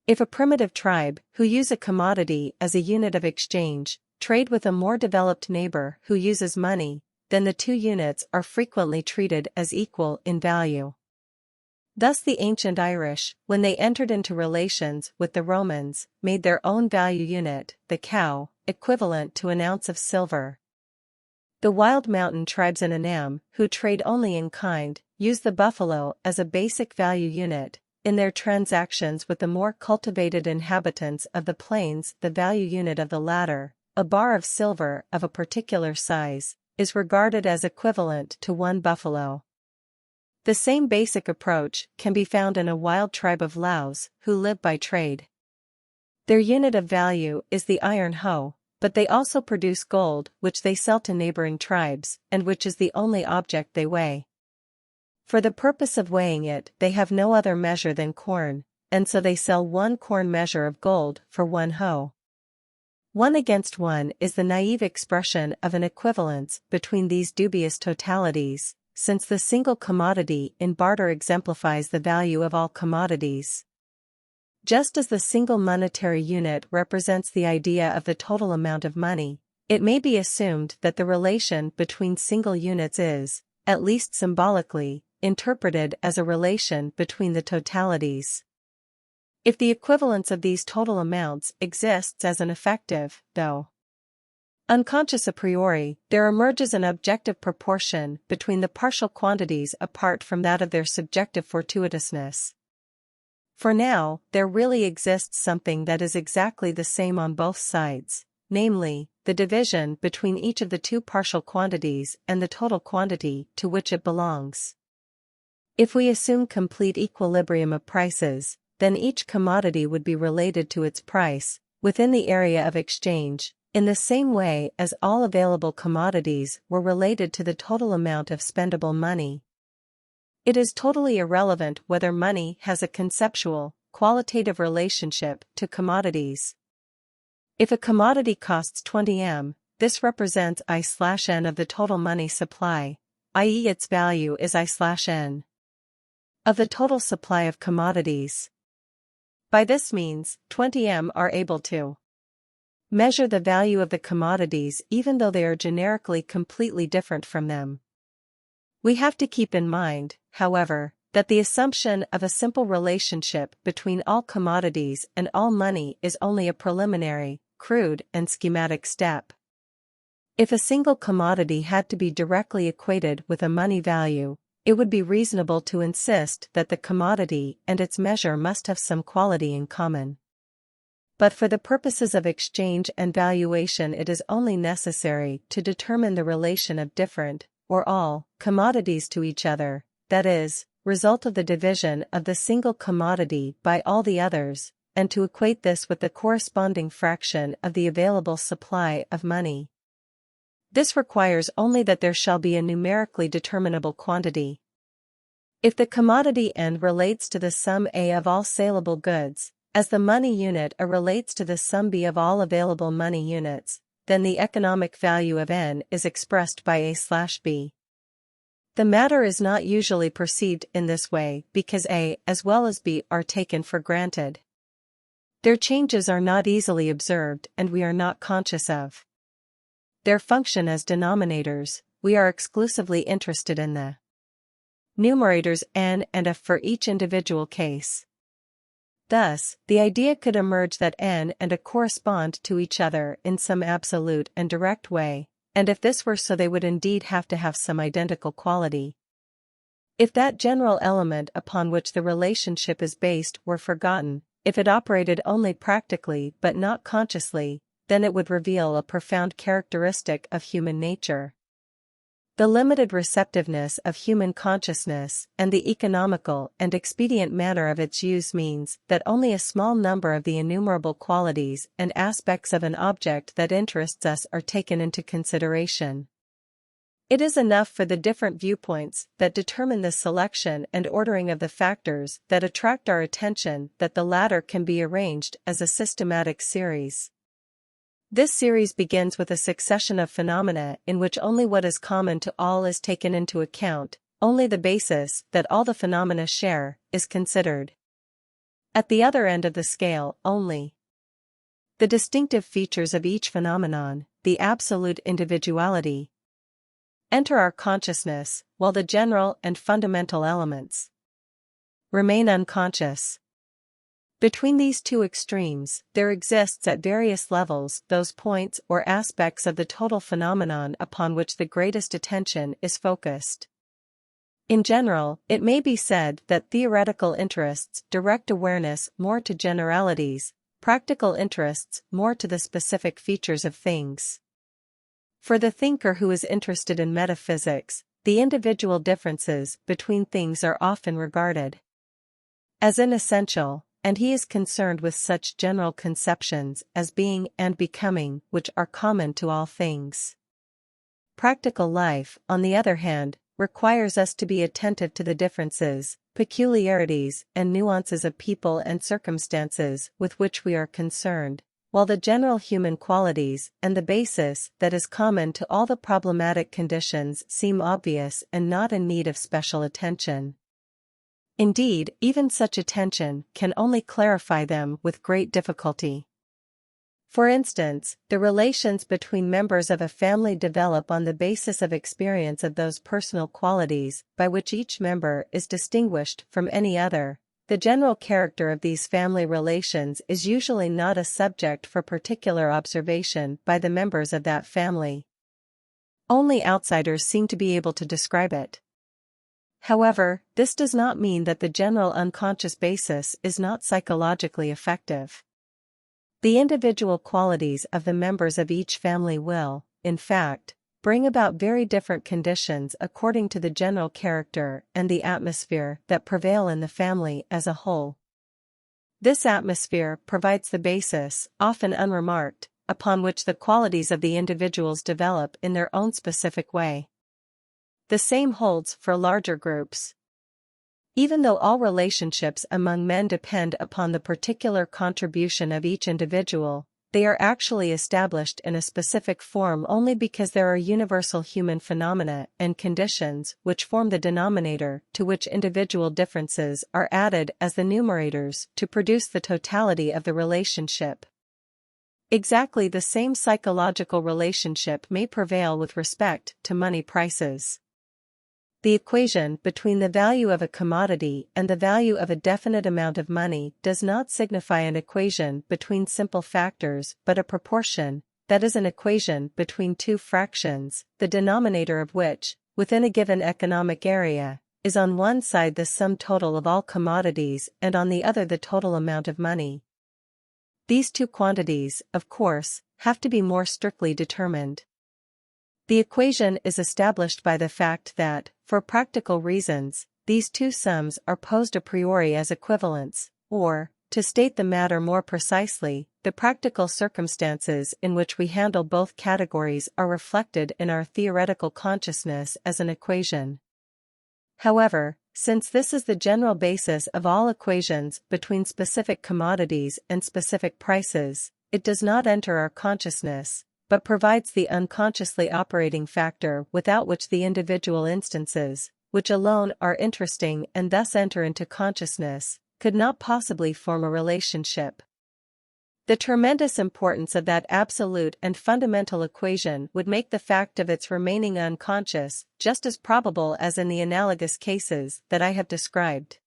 If a primitive tribe, who use a commodity as a unit of exchange, trade with a more developed neighbor who uses money, then the two units are frequently treated as equal in value. Thus the ancient Irish, when they entered into relations with the Romans, made their own value unit, the cow, equivalent to an ounce of silver. The wild mountain tribes in Annam, who trade only in kind, use the buffalo as a basic value unit. In their transactions with the more cultivated inhabitants of the plains, the value unit of the latter, a bar of silver of a particular size, is regarded as equivalent to one buffalo. The same basic approach can be found in a wild tribe of Laos, who live by trade. Their unit of value is the iron hoe, but they also produce gold, which they sell to neighboring tribes, and which is the only object they weigh. For the purpose of weighing it, they have no other measure than corn, and so they sell 1 corn measure of gold for 1 hoe. 1 against 1 is the naive expression of an equivalence between these dubious totalities, since the single commodity in barter exemplifies the value of all commodities. Just as the single monetary unit represents the idea of the total amount of money, it may be assumed that the relation between single units is, at least symbolically, interpreted as a relation between the totalities. If the equivalence of these total amounts exists as an effective, though unconscious a priori, there emerges an objective proportion between the partial quantities apart from that of their subjective fortuitousness. For now, there really exists something that is exactly the same on both sides, namely, the division between each of the two partial quantities and the total quantity to which it belongs. If we assume complete equilibrium of prices, then each commodity would be related to its price, within the area of exchange, in the same way as all available commodities were related to the total amount of spendable money. It is totally irrelevant whether money has a conceptual, qualitative relationship to commodities. If a commodity costs 20 m, this represents I/n of the total money supply, i.e. its value is I/n of the total supply of commodities. By this means, 20 m are able to measure the value of the commodities even though they are generically completely different from them. We have to keep in mind, however, that the assumption of a simple relationship between all commodities and all money is only a preliminary, crude, and schematic step. If a single commodity had to be directly equated with a money value, it would be reasonable to insist that the commodity and its measure must have some quality in common. But for the purposes of exchange and valuation, it is only necessary to determine the relation of different, or all, commodities to each other, that is, result of the division of the single commodity by all the others, and to equate this with the corresponding fraction of the available supply of money. This requires only that there shall be a numerically determinable quantity. If the commodity N relates to the sum A of all saleable goods, as the money unit A relates to the sum B of all available money units, then the economic value of N is expressed by A/B. The matter is not usually perceived in this way because A as well as B are taken for granted. Their changes are not easily observed and we are not conscious of their function as denominators. We are exclusively interested in the numerators N and F for each individual case. Thus, the idea could emerge that N and A correspond to each other in some absolute and direct way, and if this were so they would indeed have to have some identical quality. If that general element upon which the relationship is based were forgotten, if it operated only practically but not consciously, then it would reveal a profound characteristic of human nature. The limited receptiveness of human consciousness and the economical and expedient manner of its use means that only a small number of the innumerable qualities and aspects of an object that interests us are taken into consideration. It is enough for the different viewpoints that determine the selection and ordering of the factors that attract our attention that the latter can be arranged as a systematic series. This series begins with a succession of phenomena in which only what is common to all is taken into account, only the basis that all the phenomena share is considered. At the other end of the scale, only the distinctive features of each phenomenon, the absolute individuality, enter our consciousness, while the general and fundamental elements remain unconscious. Between these two extremes, there exists at various levels those points or aspects of the total phenomenon upon which the greatest attention is focused. In general, it may be said that theoretical interests direct awareness more to generalities, practical interests more to the specific features of things. For the thinker who is interested in metaphysics, the individual differences between things are often regarded as inessential, and he is concerned with such general conceptions as being and becoming which are common to all things. Practical life, on the other hand, requires us to be attentive to the differences, peculiarities, and nuances of people and circumstances with which we are concerned, while the general human qualities and the basis that is common to all the problematic conditions seem obvious and not in need of special attention. Indeed, even such attention can only clarify them with great difficulty. For instance, the relations between members of a family develop on the basis of experience of those personal qualities by which each member is distinguished from any other. The general character of these family relations is usually not a subject for particular observation by the members of that family. Only outsiders seem to be able to describe it. However, this does not mean that the general unconscious basis is not psychologically effective. The individual qualities of the members of each family will, in fact, bring about very different conditions according to the general character and the atmosphere that prevail in the family as a whole. This atmosphere provides the basis, often unremarked, upon which the qualities of the individuals develop in their own specific way. The same holds for larger groups. Even though all relationships among men depend upon the particular contribution of each individual, they are actually established in a specific form only because there are universal human phenomena and conditions which form the denominator to which individual differences are added as the numerators to produce the totality of the relationship. Exactly the same psychological relationship may prevail with respect to money prices. The equation between the value of a commodity and the value of a definite amount of money does not signify an equation between simple factors but a proportion, that is an equation between two fractions, the denominator of which, within a given economic area, is on one side the sum total of all commodities and on the other the total amount of money. These two quantities, of course, have to be more strictly determined. The equation is established by the fact that, for practical reasons, these two sums are posed a priori as equivalents, or, to state the matter more precisely, the practical circumstances in which we handle both categories are reflected in our theoretical consciousness as an equation. However, since this is the general basis of all equations between specific commodities and specific prices, it does not enter our consciousness, but provides the unconsciously operating factor without which the individual instances, which alone are interesting and thus enter into consciousness, could not possibly form a relationship. The tremendous importance of that absolute and fundamental equation would make the fact of its remaining unconscious just as probable as in the analogous cases that I have described.